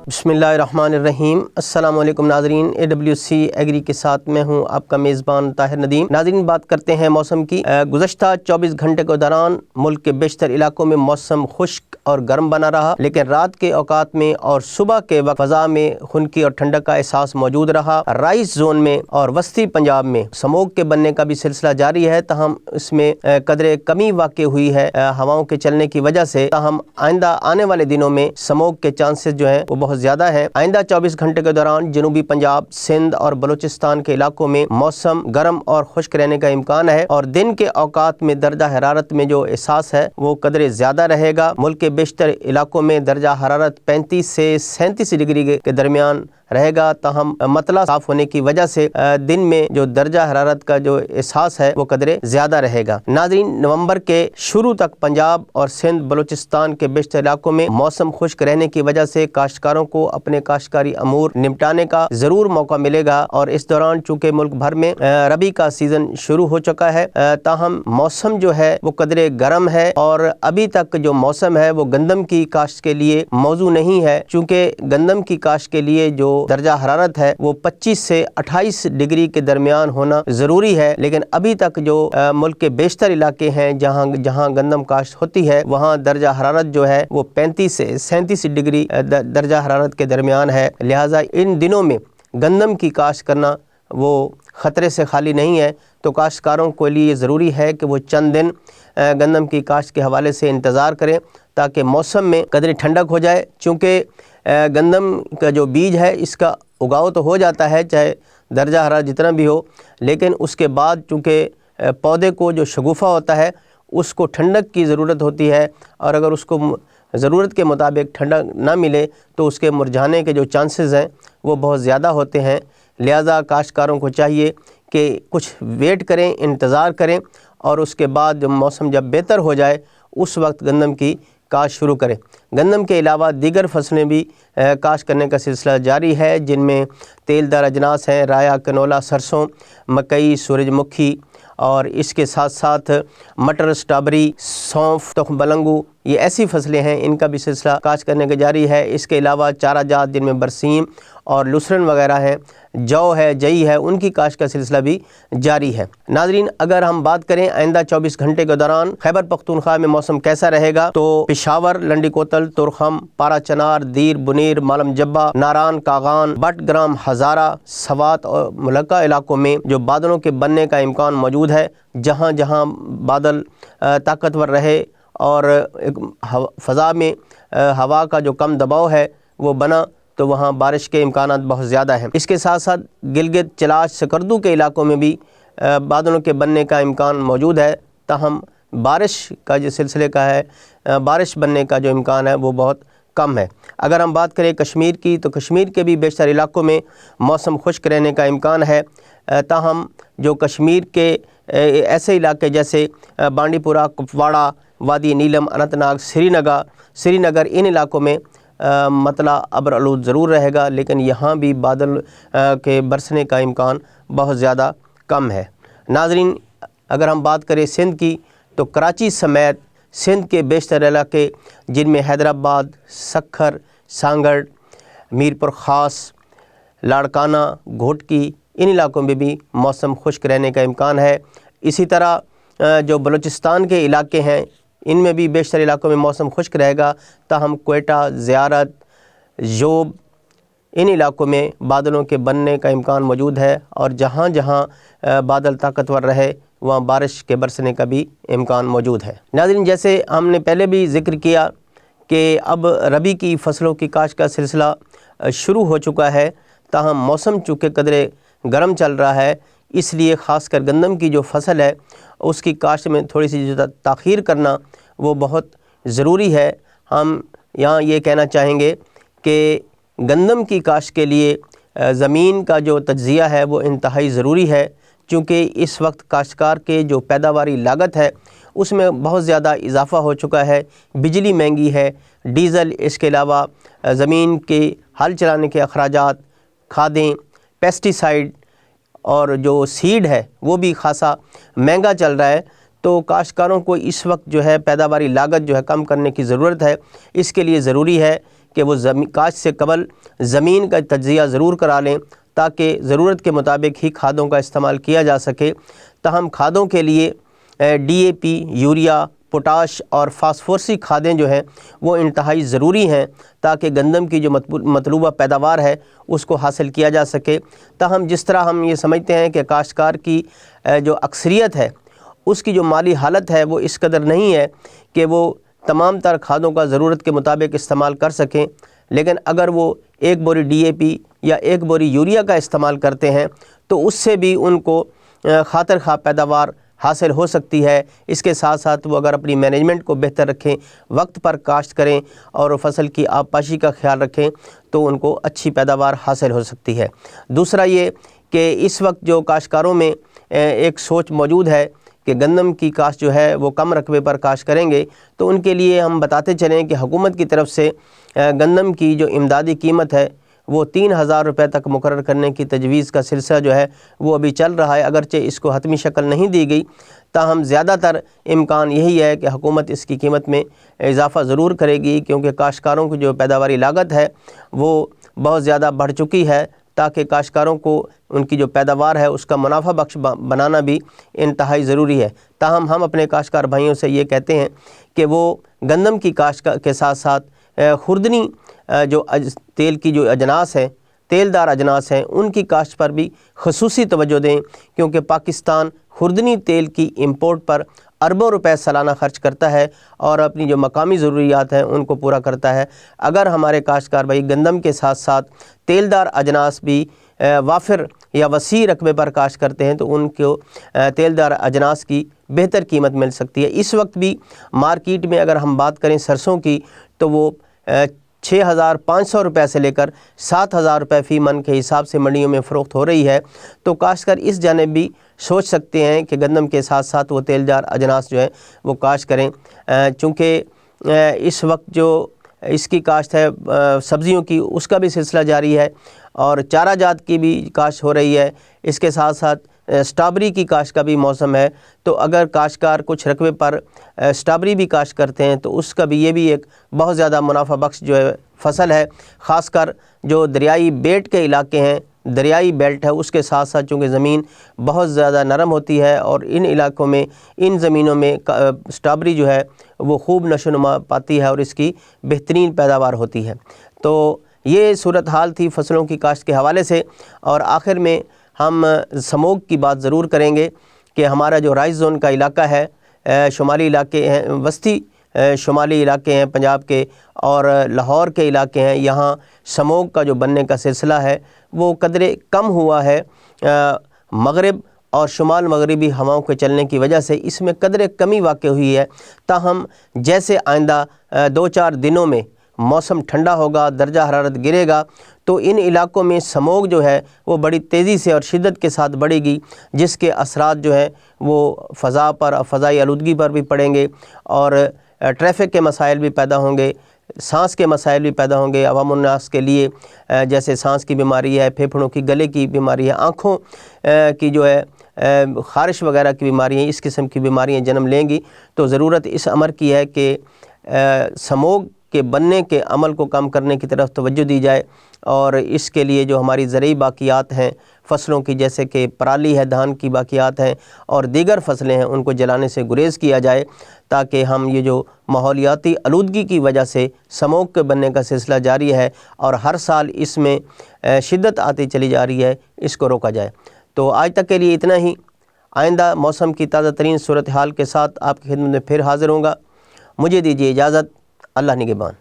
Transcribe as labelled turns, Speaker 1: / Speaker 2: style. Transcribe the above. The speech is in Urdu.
Speaker 1: بسم اللہ الرحمن الرحیم۔ السلام علیکم ناظرین، AWC ایگری کے ساتھ میں ہوں آپ کا میزبان طاہر ندیم۔ ناظرین، بات کرتے ہیں موسم کی۔ گزشتہ 24 گھنٹے کے دوران ملک کے بیشتر علاقوں میں موسم خشک اور گرم بنا رہا، لیکن رات کے اوقات میں اور صبح کے وقت فضا میں خنکی اور ٹھنڈک کا احساس موجود رہا۔ رائس زون میں اور وسطی پنجاب میں سموگ کے بننے کا بھی سلسلہ جاری ہے، تاہم اس میں قدرے کمی واقع ہوئی ہے ہواؤں کے چلنے کی وجہ سے۔ تاہم آئندہ آنے والے دنوں میں سموگ کے چانسز جو ہیں وہ بہت زیادہ ہے۔ آئندہ 24 گھنٹے کے دوران جنوبی پنجاب، سندھ اور بلوچستان کے علاقوں میں موسم گرم اور خشک رہنے کا امکان ہے، اور دن کے اوقات میں درجہ حرارت میں جو احساس ہے وہ قدرے زیادہ رہے گا۔ ملک کے بیشتر علاقوں میں درجہ حرارت 35 سے 37 ڈگری کے درمیان رہے گا، تاہم مطلع صاف ہونے کی وجہ سے دن میں جو درجہ حرارت کا جو احساس ہے وہ قدرے زیادہ رہے گا۔ ناظرین، نومبر کے شروع تک پنجاب اور سندھ بلوچستان کے بیشتر علاقوں میں موسم خشک رہنے کی وجہ سے کاشتکاروں کو اپنے کاشتکاری امور نمٹانے کا ضرور موقع ملے گا، اور اس دوران چونکہ ملک بھر میں ربی کا سیزن شروع ہو چکا ہے، تاہم موسم جو ہے وہ قدرے گرم ہے، اور ابھی تک جو موسم ہے وہ گندم کی کاشت کے لیے موزوں نہیں ہے، چونکہ گندم کی کاشت کے لیے جو درجہ حرارت ہے وہ 25 سے 28 ڈگری کے درمیان ہونا ضروری ہے، لیکن ابھی تک جو ملک کے بیشتر علاقے ہیں جہاں گندم کاشت ہوتی ہے وہاں درجہ حرارت جو ہے وہ 35 سے 37 ڈگری درجہ حرارت کے درمیان ہے، لہٰذا ان دنوں میں گندم کی کاشت کرنا وہ خطرے سے خالی نہیں ہے۔ تو کاشتکاروں کے لیے ضروری ہے کہ وہ چند دن گندم کی کاشت کے حوالے سے انتظار کریں تاکہ موسم میں قدرے ٹھنڈک ہو جائے، چونکہ گندم کا جو بیج ہے اس کا اگاؤ تو ہو جاتا ہے چاہے درجہ حرارت جتنا بھی ہو، لیکن اس کے بعد چونکہ پودے کو جو شگوفہ ہوتا ہے اس کو ٹھنڈک کی ضرورت ہوتی ہے، اور اگر اس کو ضرورت کے مطابق ٹھنڈک نہ ملے تو اس کے مرجھانے کے جو چانسز ہیں وہ بہت زیادہ ہوتے ہیں، لہٰذا کاشتکاروں کو چاہیے کہ کچھ ویٹ کریں، انتظار کریں، اور اس کے بعد جب موسم بہتر ہو جائے اس وقت گندم کی کاشت شروع کریں۔ گندم کے علاوہ دیگر فصلیں بھی کاشت کرنے کا سلسلہ جاری ہے، جن میں تیل دار اجناس ہیں، رایا، کنولا، سرسوں، مکئی، سورج مکھی، اور اس کے ساتھ ساتھ مٹر، سٹرابری، سونف، تخم بلنگو، یہ ایسی فصلیں ہیں ان کا بھی سلسلہ کاشت کرنے کا جاری ہے۔ اس کے علاوہ چارہ جات جن میں برسیم اور لسرن وغیرہ ہیں، جو ہے، جئی ہے، ان کی کاشت کا سلسلہ بھی جاری ہے۔ ناظرین، اگر ہم بات کریں آئندہ 24 گھنٹے کے دوران خیبر پختونخوا میں موسم کیسا رہے گا، تو پشاور، لنڈی کوتل، تورخم، پارا چنار، دیر، بنیر، مالم جبہ، ناران، کاغان، بٹ گرام، ہزارہ، سوات اور ملکہ علاقوں میں جو بادلوں کے بننے کا امکان موجود ہے، جہاں جہاں بادل طاقتور رہے اور فضا میں ہوا کا جو کم دباؤ ہے وہ بنا تو وہاں بارش کے امکانات بہت زیادہ ہیں۔ اس کے ساتھ ساتھ گلگت، چلاش، سکردو کے علاقوں میں بھی بادلوں کے بننے کا امکان موجود ہے، تاہم بارش کا جو سلسلے کا ہے، بارش بننے کا جو امکان ہے وہ بہت کم ہے۔ اگر ہم بات کریں کشمیر کی، تو کشمیر کے بھی بیشتر علاقوں میں موسم خشک رہنے کا امکان ہے، تاہم جو کشمیر کے ایسے علاقے جیسے بانڈی پورہ، کپواڑہ، وادی نیلم، اننت ناگ، سری نگر، ان علاقوں میں مطلع ابر آلود ضرور رہے گا، لیکن یہاں بھی بادل کے برسنے کا امکان بہت زیادہ کم ہے۔ ناظرین، اگر ہم بات کریں سندھ کی، تو کراچی سمیت سندھ کے بیشتر علاقے جن میں حیدرآباد، سکھر، سانگڑ، میرپور خاص، لاڑکانہ، گھوٹکی، ان علاقوں میں بھی موسم خشک رہنے کا امکان ہے۔ اسی طرح جو بلوچستان کے علاقے ہیں ان میں بھی بیشتر علاقوں میں موسم خشک رہے گا، تاہم کوئٹہ، زیارت، ژوب، ان علاقوں میں بادلوں کے بننے کا امکان موجود ہے، اور جہاں جہاں بادل طاقتور رہے وہاں بارش کے برسنے کا بھی امکان موجود ہے۔ ناظرین، جیسے ہم نے پہلے بھی ذکر کیا کہ اب ربی کی فصلوں کی کاشت کا سلسلہ شروع ہو چکا ہے، تاہم موسم چونکہ قدرے گرم چل رہا ہے، اس لیے خاص کر گندم کی جو فصل ہے اس کی کاشت میں تھوڑی سی جو تاخیر کرنا وہ بہت ضروری ہے۔ ہم یہاں یہ کہنا چاہیں گے کہ گندم کی کاشت کے لیے زمین کا جو تجزیہ ہے وہ انتہائی ضروری ہے، چونکہ اس وقت کاشتکار کے جو پیداواری لاگت ہے اس میں بہت زیادہ اضافہ ہو چکا ہے، بجلی مہنگی ہے، ڈیزل، اس کے علاوہ زمین کے ہل چلانے کے اخراجات، کھادیں، پیسٹی سائیڈ اور جو سیڈ ہے وہ بھی خاصا مہنگا چل رہا ہے، تو کاشتکاروں کو اس وقت جو ہے پیداواری لاگت جو ہے کم کرنے کی ضرورت ہے۔ اس کے لیے ضروری ہے کہ وہ کاشت سے قبل زمین کا تجزیہ ضرور کرا لیں تاکہ ضرورت کے مطابق ہی کھادوں کا استعمال کیا جا سکے۔ تاہم کھادوں کے لیے D A P, urea, potash اور فاسفورسی کھادیں جو ہیں وہ انتہائی ضروری ہیں تاکہ گندم کی جو مطلوبہ پیداوار ہے اس کو حاصل کیا جا سکے۔ تاہم جس طرح ہم یہ سمجھتے ہیں کہ کاشتکار کی جو اکثریت ہے اس کی جو مالی حالت ہے وہ اس قدر نہیں ہے کہ وہ تمام تر کھادوں کا ضرورت کے مطابق استعمال کر سکیں، لیکن اگر وہ ایک بوری ڈی اے پی یا ایک بوری یوریا کا استعمال کرتے ہیں تو اس سے بھی ان کو خاطر خواہ پیداوار حاصل ہو سکتی ہے۔ اس کے ساتھ ساتھ وہ اگر اپنی مینجمنٹ کو بہتر رکھیں، وقت پر کاشت کریں اور فصل کی آبپاشی کا خیال رکھیں تو ان کو اچھی پیداوار حاصل ہو سکتی ہے۔ دوسرا یہ کہ اس وقت جو کاشتکاروں میں ایک سوچ موجود ہے کہ گندم کی کاشت جو ہے وہ کم رقبے پر کاشت کریں گے، تو ان کے لیے ہم بتاتے چلیں کہ حکومت کی طرف سے گندم کی جو امدادی قیمت ہے وہ 3,000 روپے تک مقرر کرنے کی تجویز کا سلسلہ جو ہے وہ ابھی چل رہا ہے، اگرچہ اس کو حتمی شکل نہیں دی گئی، تاہم زیادہ تر امکان یہی ہے کہ حکومت اس کی قیمت میں اضافہ ضرور کرے گی، کیونکہ کاشتکاروں کی جو پیداواری لاگت ہے وہ بہت زیادہ بڑھ چکی ہے، تاکہ کاشتکاروں کو ان کی جو پیداوار ہے اس کا منافع بخش بنانا بھی انتہائی ضروری ہے۔ تاہم ہم اپنے کاشتکار بھائیوں سے یہ کہتے ہیں کہ وہ گندم کی کاشت کے ساتھ ساتھ خوردنی جو تیل کی جو اجناس ہیں، تیل دار اجناس ہیں، ان کی کاشت پر بھی خصوصی توجہ دیں، کیونکہ پاکستان خوردنی تیل کی امپورٹ پر اربوں روپے سالانہ خرچ کرتا ہے اور اپنی جو مقامی ضروریات ہیں ان کو پورا کرتا ہے۔ اگر ہمارے کاشتکار بھائی گندم کے ساتھ ساتھ تیل دار اجناس بھی وافر یا وسیع رقبے پر کاشت کرتے ہیں تو ان کو تیل دار اجناس کی بہتر قیمت مل سکتی ہے۔ اس وقت بھی مارکیٹ میں اگر ہم بات کریں سرسوں کی تو وہ 6,500 روپے سے لے کر 7,000 روپے فی من کے حساب سے منڈیوں میں فروخت ہو رہی ہے، تو کاشتکار اس جانب بھی سوچ سکتے ہیں کہ گندم کے ساتھ ساتھ وہ تیل دار اجناس جو ہے وہ کاشت کریں، چونکہ اس وقت جو اس کی کاشت ہے سبزیوں کی اس کا بھی سلسلہ جاری ہے اور چارہ جات کی بھی کاشت ہو رہی ہے، اس کے ساتھ ساتھ اسٹرابری کی کاشت کا بھی موسم ہے، تو اگر کاشتکار کچھ رقبے پر اسٹرابری بھی کاشت کرتے ہیں تو اس کا بھی یہ بھی ایک بہت زیادہ منافع بخش جو ہے فصل ہے، خاص کر جو دریائی بیٹ کے علاقے ہیں، دریائی بیلٹ ہے، اس کے ساتھ ساتھ چونکہ زمین بہت زیادہ نرم ہوتی ہے اور ان علاقوں میں ان زمینوں میں اسٹرابری جو ہے وہ خوب نشو و نما پاتی ہے اور اس کی بہترین پیداوار ہوتی ہے۔ تو یہ صورتحال تھی فصلوں کی کاشت کے حوالے سے، اور آخر میں ہم سموگ کی بات ضرور کریں گے کہ ہمارا جو رائس زون کا علاقہ ہے، شمالی علاقے ہیں، وسطی شمالی علاقے ہیں پنجاب کے اور لاہور کے علاقے ہیں، یہاں سموگ کا جو بننے کا سلسلہ ہے وہ قدرے کم ہوا ہے، مغرب اور شمال مغربی ہواؤں کے چلنے کی وجہ سے اس میں قدرے کمی واقع ہوئی ہے۔ تاہم جیسے آئندہ 2-4 دنوں میں موسم ٹھنڈا ہوگا، درجہ حرارت گرے گا، تو ان علاقوں میں سموگ جو ہے وہ بڑی تیزی سے اور شدت کے ساتھ بڑھے گی، جس کے اثرات جو ہیں وہ فضا پر، فضائی آلودگی پر بھی پڑیں گے اور ٹریفک کے مسائل بھی پیدا ہوں گے، سانس کے مسائل بھی پیدا ہوں گے عوام الناس کے لیے، جیسے سانس کی بیماری ہے، پھیپھڑوں کی گلے کی بیماری ہے، آنکھوں کی جو ہے خارش وغیرہ کی بیماری ہیں، اس قسم کی بیماریاں جنم لیں گی۔ تو ضرورت اس امر کی ہے کہ سموگ کے بننے کے عمل کو کم کرنے کی طرف توجہ دی جائے، اور اس کے لیے جو ہماری زرعی باقیات ہیں فصلوں کی، جیسے کہ پرالی ہے، دھان کی باقیات ہیں اور دیگر فصلیں ہیں، ان کو جلانے سے گریز کیا جائے، تاکہ ہم یہ جو ماحولیاتی آلودگی کی وجہ سے سموگ کے بننے کا سلسلہ جاری ہے اور ہر سال اس میں شدت آتی چلی جا رہی ہے، اس کو روکا جائے۔ تو آج تک کے لیے اتنا ہی، آئندہ موسم کی تازہ ترین صورتحال کے ساتھ آپ کی خدمت میں پھر حاضر ہوں گا۔ مجھے دیجیے اجازت، اللہ نگہبان۔